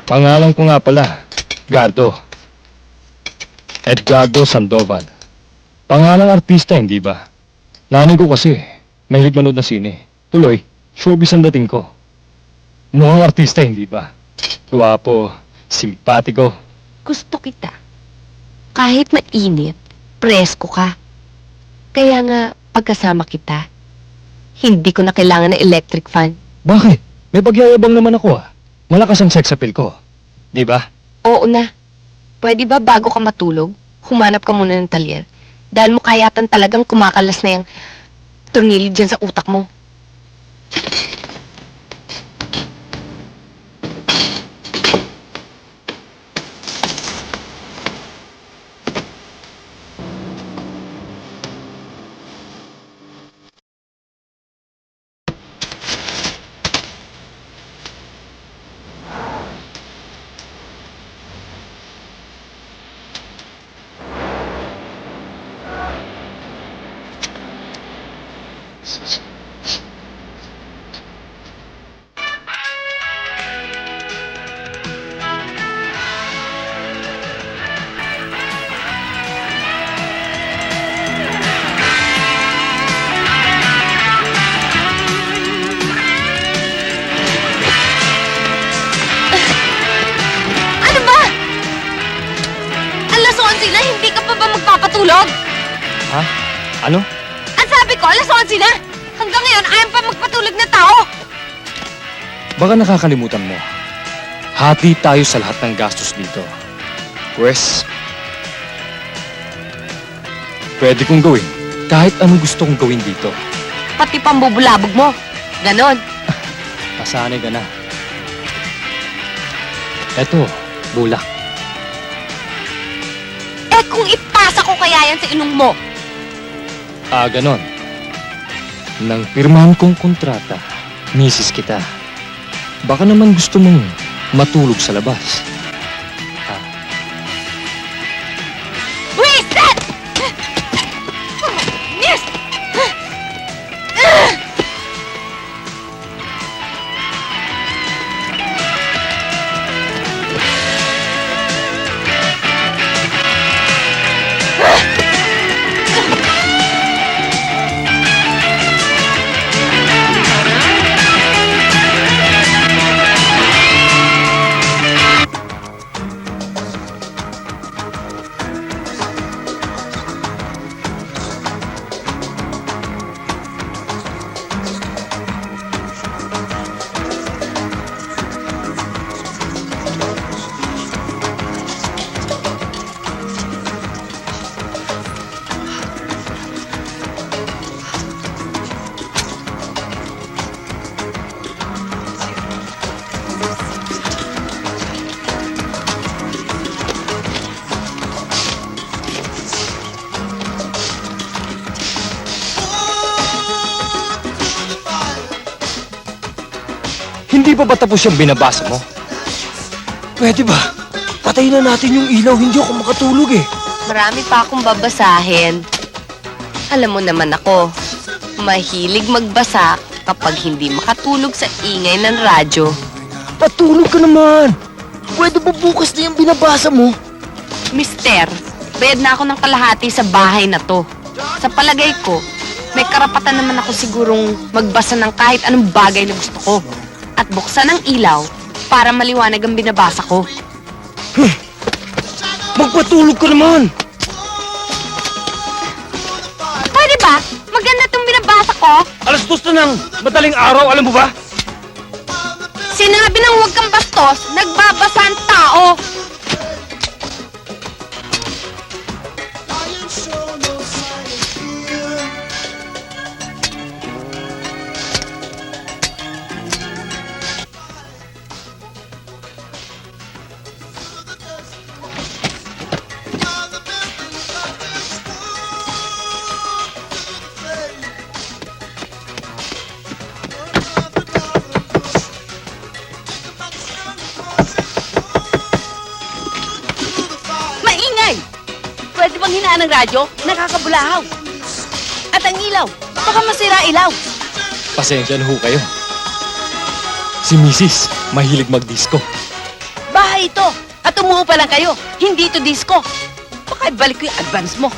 Pangalan ko nga pala, Gardo. Edgardo Sandoval. Pangalang artista, hindi ba? Nanay ko kasi, mahilig manood ng sine. Tuloy, showbiz ang dating ko. Mukhang artista, hindi ba? Guwapo, simpatiko. Gusto kita. Kahit mainit, presko ka. Kaya nga, pagkasama kita, hindi ko na kailangan ng electric fan. Bakit? May pagyayabang naman ako ah. Malakas ang sex appeal ko. Di ba? Oo na. Pwede ba bago ka matulog, humanap ka muna ng talyer? Dahil mo kayatan talagang kumakalas na yung tornilyo dyan sa utak mo. Ano ba? Alas 11 na, hindi ka pa ba magpapatulog? Ha? Ano? Ang sabi ko, alas 11 na! Hanggang ngayon, ayaw pa magpatulog na tao! Baka nakakalimutan mo. Hati tayo sa lahat ng gastos dito. Pwes, pwede kong gawin kahit anong gusto kong gawin dito. Pati pambubulabog mo. Ganon. Pasanay ka na. Eto, bulak. Eh kung ipasa ko kaya yan sa inong mo? Ganon. Nang pirmahan kong kontrata, misis kita. Baka naman gusto mong matulog sa labas. Wasted! Miss! Hindi pa ba tapos yung binabasa mo? Pwede ba? Patayin na natin yung ilaw, hindi ako makatulog eh. Marami pa akong babasahin. Alam mo naman ako, mahilig magbasa kapag hindi makatulog sa ingay ng radyo. Patulog ka naman! Pwede ba bukas na yung binabasa mo? Mister, bayad na ako ng kalahati sa bahay na to. Sa palagay ko, may karapatan naman ako sigurong magbasa ng kahit anong bagay na gusto ko. At buksan ang ilaw para maliwanag ang binabasa ko. Magpatulog ka naman! Pwede ba? Maganda itong binabasa ko. Alas 2 na ng madaling araw, alam mo ba? Sinabi ng huwag kang bastos, nagbabasa ang tao. Pwede bang hinaan ng radyo? Nakakabulahaw. At ang ilaw, baka masira ilaw. Pasensya na ho kayo. Si Mrs. mahilig mag-disco. Bahay ito. At umuho pa lang kayo. Hindi ito disco. Baka ibalik ko yung advance mo.